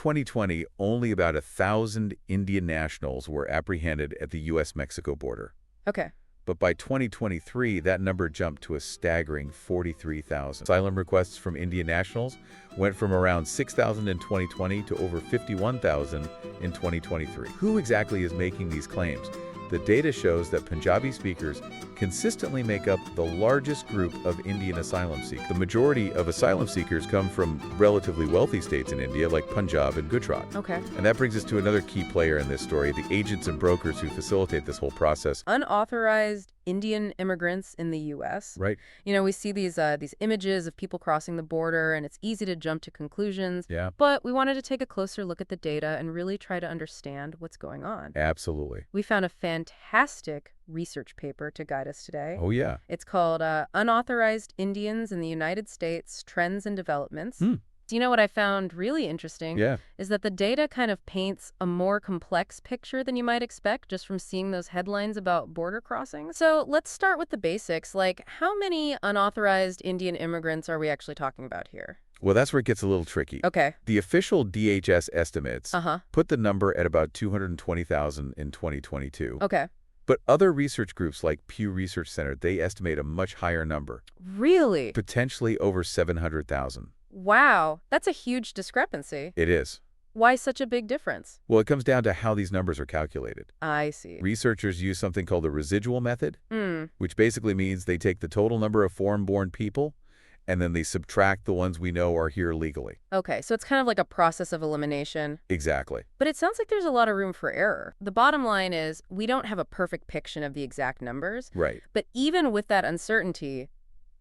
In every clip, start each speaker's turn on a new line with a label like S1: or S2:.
S1: 2020, only about 1,000 Indian nationals were apprehended at the U.S.-Mexico border.
S2: Okay.
S1: But by 2023, that number jumped to a staggering 43,000. Asylum requests from Indian nationals went from around 6,000 in 2020 to over 51,000 in 2023. Who exactly is making these claims? The data shows that Punjabi speakers consistently make up the largest group of Indian asylum seekers. The majority of asylum seekers come from relatively wealthy states in India like Punjab and Gujarat.
S2: Okay.
S1: And that brings us to another key player in this story, the agents and brokers who facilitate this whole process.
S2: Unauthorized Indian immigrants in the U.S.
S1: Right.
S2: You know, we see these images of people crossing the border, and it's easy to jump to conclusions.
S1: Yeah.
S2: But we wanted to take a closer look at the data and really try to understand what's going on.
S1: Absolutely.
S2: We found a fantastic research paper to guide us today.
S1: Oh, yeah.
S2: It's called Unauthorized Indians in the United States, Trends and Developments. You know what I found really interesting?
S1: Yeah.
S2: Is that the data kind of paints a more complex picture than you might expect just from seeing those headlines about border crossings. So let's start with the basics. Like, how many unauthorized Indian immigrants are we actually talking about here?
S1: Well, that's where it gets a little tricky.
S2: Okay.
S1: The official DHS estimates put the number at about 220,000 in 2022.
S2: Okay.
S1: But other research groups like Pew Research Center, they estimate a much higher number.
S2: Really?
S1: Potentially over 700,000.
S2: Wow. That's a huge discrepancy.
S1: It is.
S2: Why such a big difference?
S1: Well, it comes down to how these numbers are calculated.
S2: I see.
S1: Researchers use something called the residual method, which basically means they take the total number of foreign-born people and then they subtract the ones we know are here legally.
S2: Okay, so it's kind of like a process of elimination.
S1: Exactly.
S2: But it sounds like there's a lot of room for error. The bottom line is we don't have a perfect picture of the exact numbers.
S1: Right.
S2: But even with that uncertainty,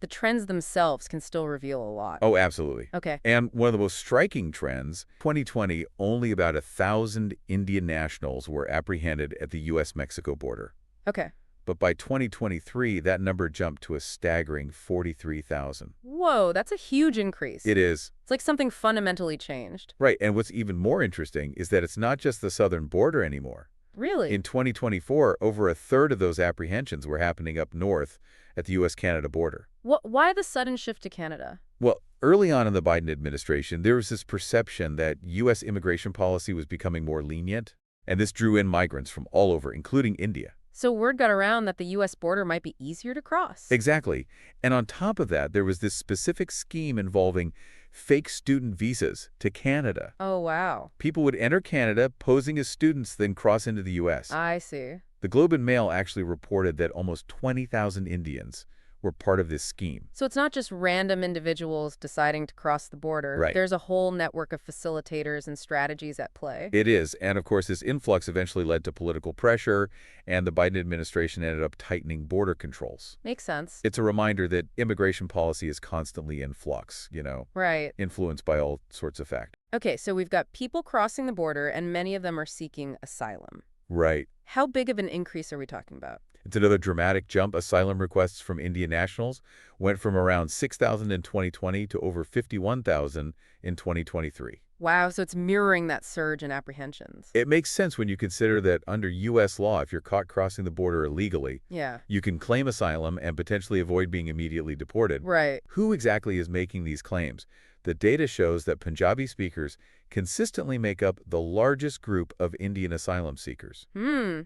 S2: the trends themselves can still reveal a lot.
S1: Oh, absolutely.
S2: Okay.
S1: And one of the most striking trends, 2020, only about 1,000 Indian nationals were apprehended at the U.S.-Mexico border.
S2: Okay.
S1: But by 2023, that number jumped to a staggering 43,000.
S2: Whoa, that's a huge increase.
S1: It is.
S2: It's like something fundamentally changed.
S1: Right, and what's even more interesting is that it's not just the southern border anymore.
S2: Really?
S1: In 2024, over a third of those apprehensions were happening up north at the U.S.-Canada border.
S2: Why the sudden shift to Canada?
S1: Well, early on in the Biden administration, there was this perception that U.S. immigration policy was becoming more lenient, and this drew in migrants from all over, including India.
S2: So word got around that the U.S. border might be easier to cross.
S1: Exactly. And on top of that, there was this specific scheme involving fake student visas to Canada.
S2: Oh, wow.
S1: People would enter Canada posing as students, then cross into the U.S.
S2: I see.
S1: The Globe and Mail actually reported that almost 20,000 Indians were part of this scheme.
S2: So it's not just random individuals deciding to cross the border.
S1: Right.
S2: There's a whole network of facilitators and strategies at play.
S1: It is. And of course, this influx eventually led to political pressure, and the Biden administration ended up tightening border controls.
S2: Makes sense.
S1: It's a reminder that immigration policy is constantly in flux,
S2: Right.
S1: influenced by all sorts of factors.
S2: Okay, so we've got people crossing the border, and many of them are seeking asylum.
S1: Right.
S2: How big of an increase are we talking about?
S1: It's another dramatic jump. Asylum requests from Indian nationals went from around 6,000 in 2020 to over 51,000 in 2023.
S2: Wow, so it's mirroring that surge in apprehensions.
S1: It makes sense when you consider that under U.S. law, if you're caught crossing the border illegally,
S2: Yeah.
S1: you can claim asylum and potentially avoid being immediately deported.
S2: Right.
S1: Who exactly is making these claims? The data shows that Punjabi speakers consistently make up the largest group of Indian asylum seekers.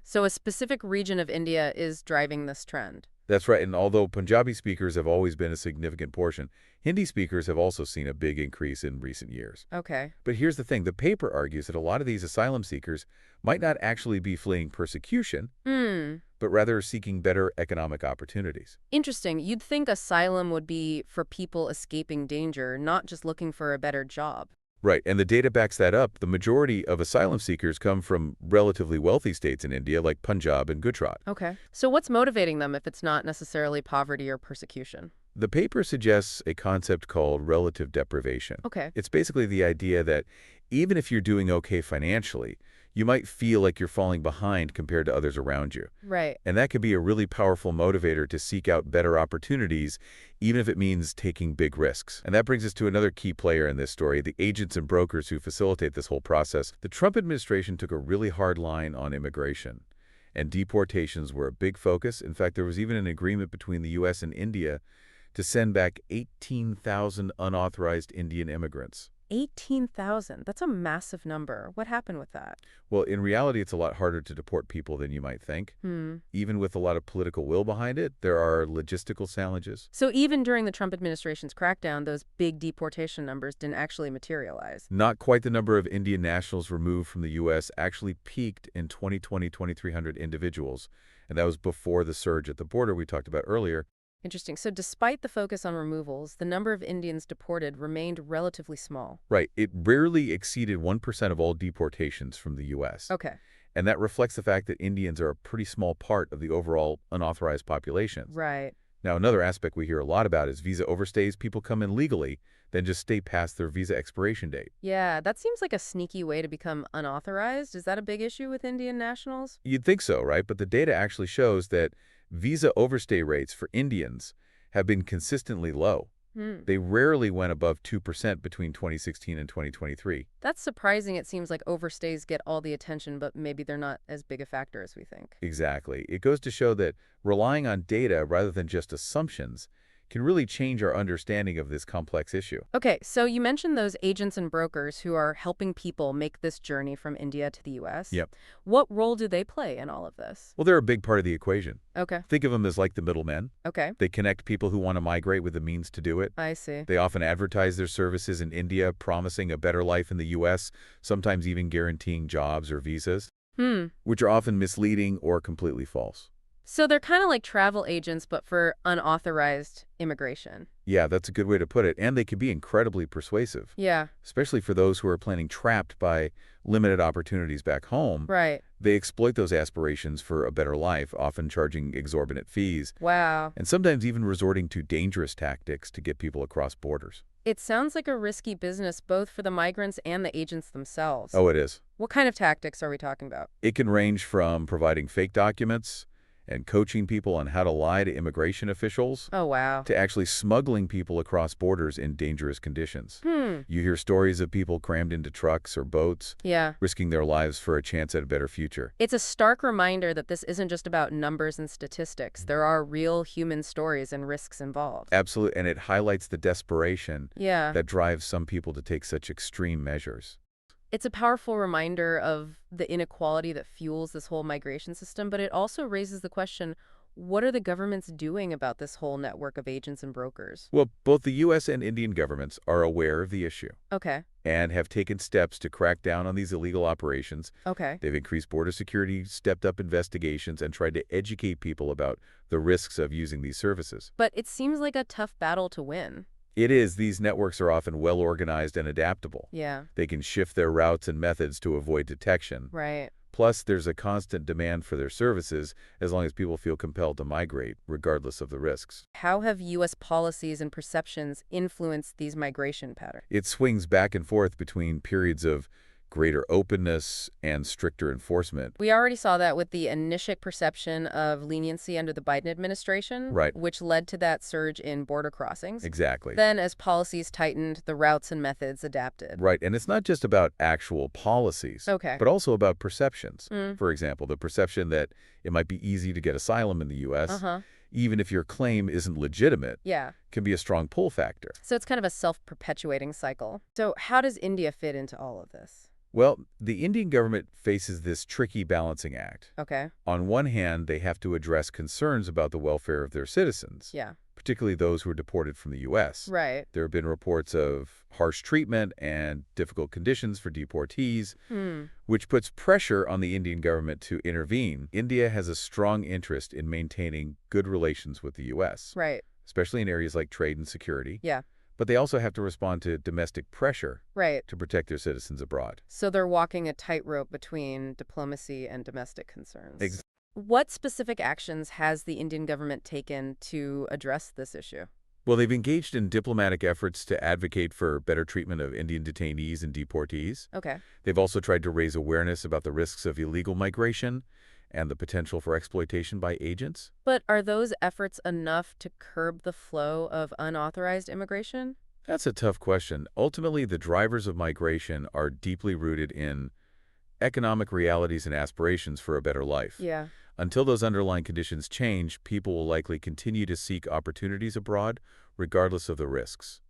S2: So a specific region of India is driving this trend.
S1: That's right, and although Punjabi speakers have always been a significant portion, Hindi speakers have also seen a big increase in recent years.
S2: Okay.
S1: But here's the thing, the paper argues that a lot of these asylum seekers might not actually be fleeing persecution, but rather seeking better economic opportunities.
S2: Interesting. You'd think asylum would be for people escaping danger, not just looking for a better job.
S1: Right, and the data backs that up. The majority of asylum seekers come from relatively wealthy states in India like Punjab and Gujarat.
S2: Okay. So what's motivating them if it's not necessarily poverty or persecution?
S1: The paper suggests a concept called relative deprivation.
S2: Okay.
S1: It's basically the idea that even if you're doing okay financially, you might feel like you're falling behind compared to others around you.
S2: Right.
S1: And that can be a really powerful motivator to seek out better opportunities, even if it means taking big risks. And that brings us to another key player in this story, the agents and brokers who facilitate this whole process. The Trump administration took a really hard line on immigration, and deportations were a big focus. In fact, there was even an agreement between the U.S. and India to send back 18,000 unauthorized Indian immigrants.
S2: 18,000. That's a massive number. What happened with that?
S1: Well, in reality, it's a lot harder to deport people than you might think.
S2: Hmm.
S1: Even with a lot of political will behind it, there are logistical challenges.
S2: So even during the Trump administration's crackdown, those big deportation numbers didn't actually materialize.
S1: Not quite the number of Indian nationals removed from the U.S. actually peaked in 2020, 2,300 individuals, and that was before the surge at the border we talked about earlier.
S2: Interesting. So despite the focus on removals, the number of Indians deported remained relatively small.
S1: Right. It rarely exceeded 1% of all deportations from the U.S.
S2: Okay.
S1: And that reflects the fact that Indians are a pretty small part of the overall unauthorized population.
S2: Right.
S1: Now, another aspect we hear a lot about is visa overstays. People come in legally, then just stay past their visa expiration date.
S2: Yeah, that seems like a sneaky way to become unauthorized. Is that a big issue with Indian nationals?
S1: You'd think so, right? But the data actually shows that visa overstay rates for Indians have been consistently low.
S2: Hmm.
S1: They rarely went above 2% between 2016 and 2023.
S2: That's surprising. It seems like overstays get all the attention, but maybe they're not as big a factor as we think.
S1: Exactly. It goes to show that relying on data rather than just assumptions can really change our understanding of this complex issue.
S2: Okay, so you mentioned those agents and brokers who are helping people make this journey from India to the U.S.
S1: Yep.
S2: What role do they play in all of this?
S1: Well, they're a big part of the equation.
S2: Okay,
S1: Think of them as like the middlemen.
S2: okay,
S1: They connect people who want to migrate with the means to do it.
S2: I see.
S1: They often advertise their services in India, promising a better life in the U.S., sometimes even guaranteeing jobs or visas, which are often misleading or completely false.
S2: So they're kind of like travel agents, but for unauthorized immigration.
S1: Yeah, that's a good way to put it. And they can be incredibly persuasive,
S2: Yeah,
S1: especially for those who are planning trapped by limited opportunities back home.
S2: right.
S1: They exploit those aspirations for a better life, often charging exorbitant fees,
S2: Wow.
S1: and sometimes even resorting to dangerous tactics to get people across borders.
S2: It sounds like a risky business both for the migrants and the agents themselves.
S1: Oh, it is.
S2: What kind of tactics are we talking about?
S1: It can range from providing fake documents and coaching people on how to lie to immigration officials
S2: Oh, wow.
S1: to actually smuggling people across borders in dangerous conditions. You hear stories of people crammed into trucks or boats,
S2: Yeah.
S1: risking their lives for a chance at a better future.
S2: It's a stark reminder that this isn't just about numbers and statistics. There are real human stories and risks involved.
S1: Absolutely, and it highlights the desperation
S2: Yeah.
S1: that drives some people to take such extreme measures.
S2: It's a powerful reminder of the inequality that fuels this whole migration system, but it also raises the question, what are the governments doing about this whole network of agents and brokers?
S1: Well, both the U.S. and Indian governments are aware of the issue
S2: Okay.
S1: and have taken steps to crack down on these illegal operations.
S2: Okay.
S1: They've increased border security, stepped up investigations, and tried to educate people about the risks of using these services.
S2: But it seems like a tough battle to win.
S1: It is. These networks are often well-organized and adaptable.
S2: Yeah.
S1: They can shift their routes and methods to avoid detection.
S2: Right.
S1: Plus, there's a constant demand for their services as long as people feel compelled to migrate, regardless of the risks.
S2: How have U.S. policies and perceptions influenced these migration patterns?
S1: It swings back and forth between periods of greater openness and stricter enforcement.
S2: We already saw that with the initial perception of leniency under the Biden administration,
S1: Right.
S2: which led to that surge in border crossings.
S1: Exactly.
S2: Then, as policies tightened, the routes and methods adapted.
S1: Right, and it's not just about actual policies,
S2: Okay.
S1: but also about perceptions. For example, the perception that it might be easy to get asylum in the U.S.,
S2: Uh-huh.
S1: even if your claim isn't legitimate,
S2: Yeah.
S1: can be a strong pull factor.
S2: So it's kind of a self-perpetuating cycle. So how does India fit into all of this?
S1: Well, the Indian government faces this tricky balancing act.
S2: Okay.
S1: On one hand, they have to address concerns about the welfare of their citizens,
S2: Yeah.
S1: particularly those who are deported from the U.S.
S2: Right.
S1: There have been reports of harsh treatment and difficult conditions for deportees, which puts pressure on the Indian government to intervene. India has a strong interest in maintaining good relations with the U.S.,
S2: Right.
S1: especially in areas like trade and security.
S2: Yeah.
S1: But they also have to respond to domestic pressure
S2: Right.
S1: to protect their citizens abroad.
S2: So they're walking a tightrope between diplomacy and domestic concerns.
S1: Ex-
S2: What specific actions has the Indian government taken to address this issue?
S1: Well, they've engaged in diplomatic efforts to advocate for better treatment of Indian detainees and deportees.
S2: Okay.
S1: They've also tried to raise awareness about the risks of illegal migration and the potential for exploitation by agents.
S2: But are those efforts enough to curb the flow of unauthorized immigration?
S1: That's a tough question. Ultimately, the drivers of migration are deeply rooted in economic realities and aspirations for a better life.
S2: Yeah.
S1: Until those underlying conditions change, people will likely continue to seek opportunities abroad, regardless of the risks.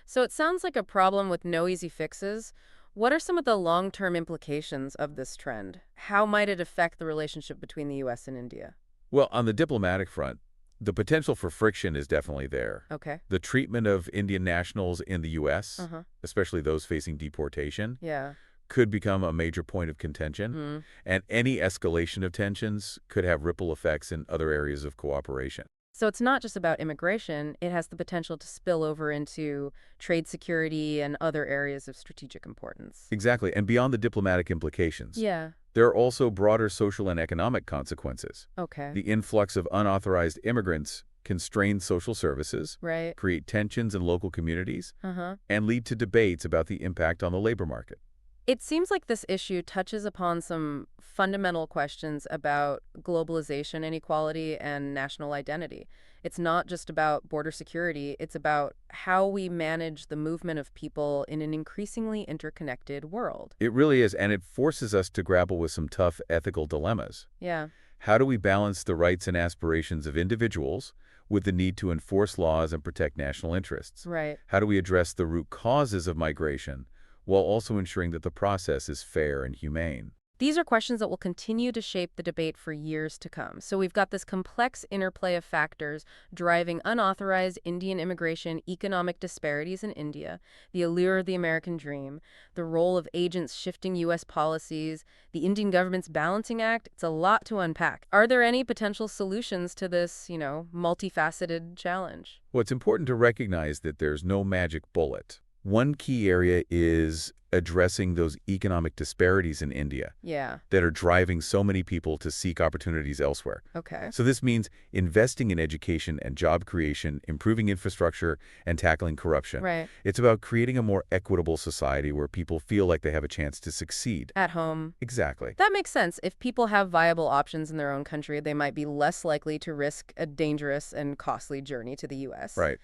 S2: So it sounds like a problem with no easy fixes. What are some of the long-term implications of this trend? How might it affect the relationship between the U.S. and India?
S1: Well, on the diplomatic front, the potential for friction is definitely there.
S2: Okay.
S1: The treatment of Indian nationals in the U.S.,
S2: Uh-huh.
S1: especially those facing deportation,
S2: Yeah.
S1: could become a major point of contention,
S2: Hmm.
S1: and any escalation of tensions could have ripple effects in other areas of cooperation.
S2: So it's not just about immigration, it has the potential to spill over into trade security and other areas of strategic importance.
S1: Exactly, and beyond the diplomatic implications,
S2: Yeah.
S1: there are also broader social and economic consequences.
S2: Okay.
S1: The influx of unauthorized immigrants can strain social services,
S2: Right.
S1: create tensions in local communities,
S2: Uh-huh.
S1: and lead to debates about the impact on the labor market.
S2: It seems like this issue touches upon some fundamental questions about globalization inequality and national identity. It's not just about border security, it's about how we manage the movement of people in an increasingly interconnected world.
S1: It really is, and it forces us to grapple with some tough ethical dilemmas.
S2: Yeah,
S1: How do we balance the rights and aspirations of individuals with the need to enforce laws and protect national interests?
S2: right.
S1: How do we address the root causes of migration while also ensuring that the process is fair and humane?
S2: These are questions that will continue to shape the debate for years to come. So we've got this complex interplay of factors driving unauthorized Indian immigration, economic disparities in India, the allure of the American dream, the role of agents shifting U.S. policies, the Indian government's balancing act. It's a lot to unpack. Are there any potential solutions to this, multifaceted challenge?
S1: Well, it's important to recognize that there's no magic bullet. One key area is addressing those economic disparities in India
S2: Yeah,
S1: that are driving so many people to seek opportunities elsewhere.
S2: okay.
S1: So this means investing in education and job creation, improving infrastructure, and tackling corruption.
S2: Right.
S1: It's about creating a more equitable society where people feel like they have a chance to succeed.
S2: At home.
S1: Exactly.
S2: That makes sense. If people have viable options in their own country, they might be less likely to risk a dangerous and costly journey to the U.S.
S1: Right.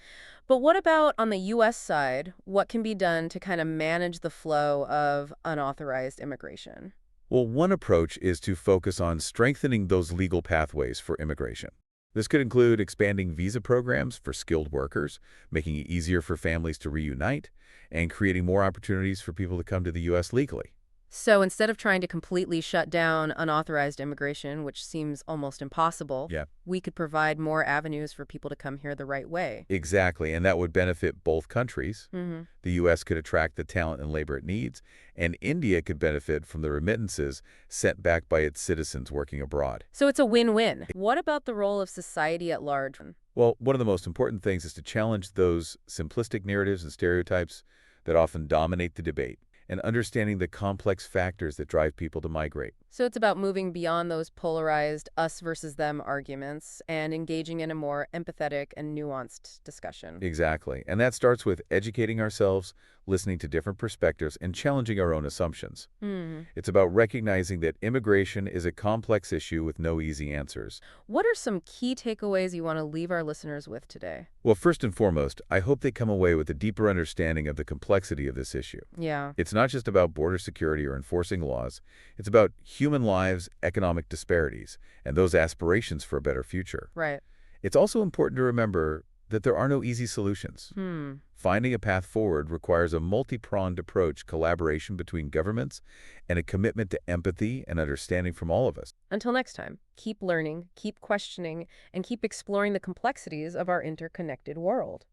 S2: But what about on the U.S. side? What can be done to kind of manage the flow of unauthorized immigration?
S1: Well, one approach is to focus on strengthening those legal pathways for immigration. This could include expanding visa programs for skilled workers, making it easier for families to reunite, and creating more opportunities for people to come to the U.S. legally.
S2: So instead of trying to completely shut down unauthorized immigration, which seems almost impossible,
S1: Yeah,
S2: we could provide more avenues for people to come here the right way.
S1: exactly, and that would benefit both countries.
S2: Hmm.
S1: The U.S. could attract the talent and labor it needs, and India could benefit from the remittances sent back by its citizens working abroad.
S2: So it's a win-win. What about the role of society at large?
S1: Well, one of the most important things is to challenge those simplistic narratives and stereotypes that often dominate the debate, and understanding the complex factors that drive people to migrate.
S2: So it's about moving beyond those polarized us versus them arguments and engaging in a more empathetic and nuanced discussion.
S1: Exactly. And that starts with educating ourselves, listening to different perspectives, and challenging our own assumptions.
S2: Hmm.
S1: It's about recognizing that immigration is a complex issue with no easy answers.
S2: What are some key takeaways you want to leave our listeners with today?
S1: Well, first and foremost, I hope they come away with a deeper understanding of the complexity of this issue.
S2: Yeah.
S1: It's not just about border security or enforcing laws. It's about human lives, economic disparities, and those aspirations for a better future.
S2: Right.
S1: It's also important to remember that there are no easy solutions.
S2: Hmm.
S1: Finding a path forward requires a multi-pronged approach, collaboration between governments, and a commitment to empathy and understanding from all of us.
S2: Until next time, keep learning, keep questioning, and keep exploring the complexities of our interconnected world.